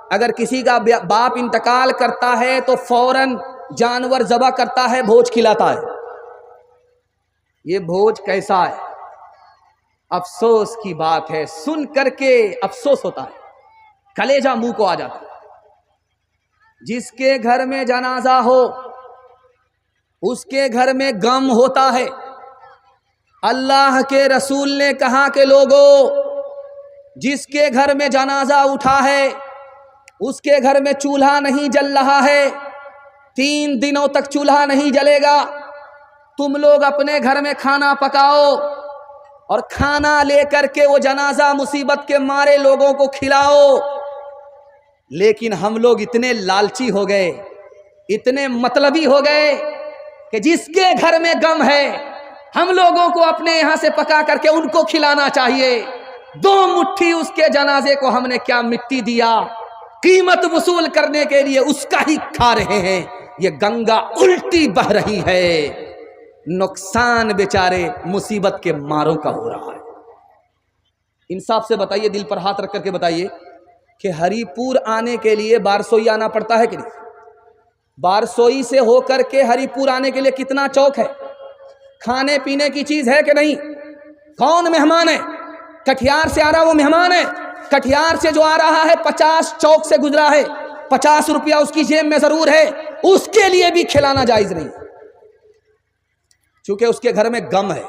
اگر کسی کا باپ انتقال کرتا ہے تو فوراً جانور ذبح کرتا ہے، بھوج کھلاتا ہے۔ یہ بھوج کیسا ہے؟ افسوس کی بات ہے، سن کر کے افسوس ہوتا ہے، کلیجہ منہ کو آ جاتا ہے۔ جس کے گھر میں جنازہ ہو اس کے گھر میں غم ہوتا ہے۔ اللہ کے رسول نے کہا کہ لوگوں، جس کے گھر میں جنازہ اٹھا ہے اس کے گھر میں چولہا نہیں جل رہا ہے، 3 دنوں تک چولہا نہیں جلے گا، تم لوگ اپنے گھر میں کھانا پکاؤ اور کھانا لے کر کے وہ جنازہ مصیبت کے مارے لوگوں کو کھلاؤ۔ لیکن ہم لوگ اتنے لالچی ہو گئے، اتنے مطلبی ہو گئے کہ جس کے گھر میں غم ہے ہم لوگوں کو اپنے یہاں سے پکا کر کے ان کو کھلانا چاہیے۔ 2 مٹھی اس کے جنازے کو ہم نے کیا مٹی دیا، قیمت وصول کرنے کے لیے اس کا ہی کھا رہے ہیں۔ یہ گنگا الٹی بہ رہی ہے، نقصان بیچارے مصیبت کے ماروں کا ہو رہا ہے۔ انصاف سے بتائیے، دل پر ہاتھ رکھ کر کے بتائیے کہ ہری پور آنے کے لیے بارسوئی آنا پڑتا ہے کہ نہیں؟ بارسوئی سے ہو کر کے ہری پور آنے کے لیے کتنا چوک ہے؟ کھانے پینے کی چیز ہے کہ نہیں؟ کون مہمان ہے؟ کٹھیار سے آ رہا وہ مہمان ہے۔ کٹھیار سے جو آ رہا ہے 50 چوک سے گزرا ہے، 50 روپیہ اس کی جیب میں ضرور ہے، اس کے لیے بھی کھلانا جائز نہیں، چونکہ اس کے گھر میں غم ہے۔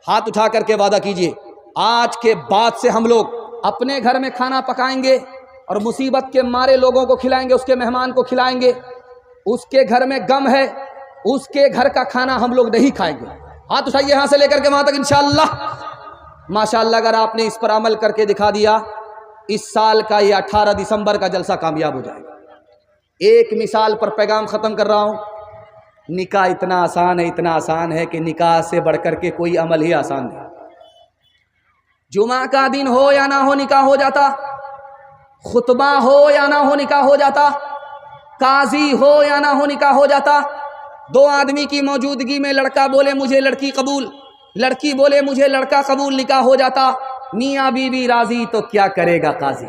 ہاتھ اٹھا کر کے وعدہ کیجئے، آج کے بعد سے ہم لوگ اپنے گھر میں کھانا پکائیں گے اور مصیبت کے مارے لوگوں کو کھلائیں گے، اس کے مہمان کو کھلائیں گے۔ اس کے گھر میں غم ہے، اس کے گھر کا کھانا ہم لوگ نہیں کھائیں گے۔ ہاتھ اٹھائیے یہاں سے لے کر کے وہاں تک انشاءاللہ۔ ماشاءاللہ اگر آپ نے اس پر عمل کر کے دکھا دیا، اس سال کا یہ 18 دسمبر کا جلسہ کامیاب ہو جائے گا۔ ایک مثال پر پیغام ختم کر رہا ہوں۔ نکاح اتنا آسان ہے، اتنا آسان ہے کہ نکاح سے بڑھ کر کے کوئی عمل ہی آسان نہیں۔ جمعہ کا دن ہو یا نہ ہو نکاح ہو جاتا، خطبہ ہو یا نہ ہو نکاح ہو جاتا، قاضی ہو یا نہ ہو نکاح ہو جاتا۔ 2 آدمی کی موجودگی میں لڑکا بولے مجھے لڑکی قبول، لڑکی بولے مجھے لڑکا قبول، نکاح ہو جاتا۔ میاں بیوی راضی تو کیا کرے گا قاضی؟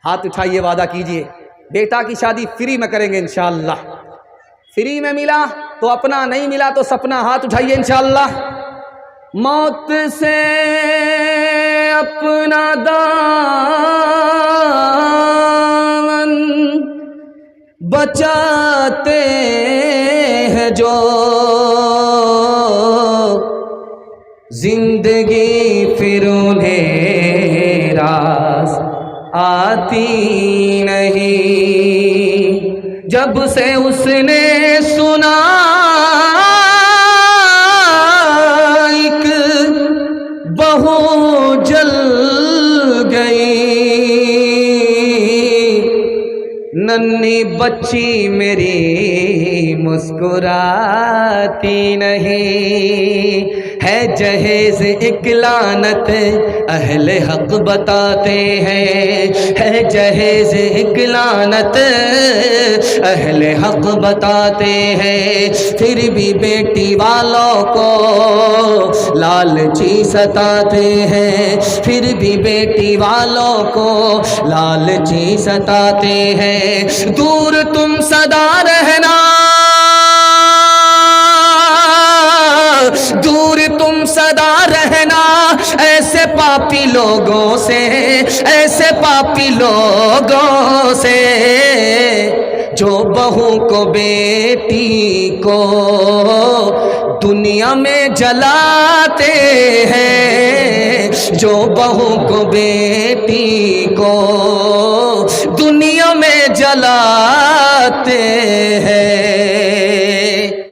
ہاتھ اٹھائیے، وعدہ کیجئے بیٹا کی شادی فری میں کریں گے انشاءاللہ۔ فری میں ملا تو اپنا، نہیں ملا تو سپنا۔ ہاتھ اٹھائیے انشاءاللہ۔ موت سے اپنا دامن بچاتے ہیں جو، زندگی پھر انہیں راز آتی نہیں۔ جب سے اس نے سنا ایک بہو جل گئی، ننھی بچی میری مسکراتی نہیں۔ ہے جہیز ایک لعنت اہل حق بتاتے ہیں، ہے جہیز ایک لعنت اہل حق بتاتے ہیں۔ پھر بھی بیٹی والوں کو لالچی ستاتے ہیں، پھر بھی بیٹی والوں کو لالچی ستاتے ہیں۔ دور تم سدا رہنا، دور تم سدا رہنا ایسے پاپی لوگوں سے، ایسے پاپی لوگوں سے جو بہو کو بیٹی کو دنیا میں جلاتے ہیں، جو بہو کو بیٹی کو دنیا میں جلاتے ہیں۔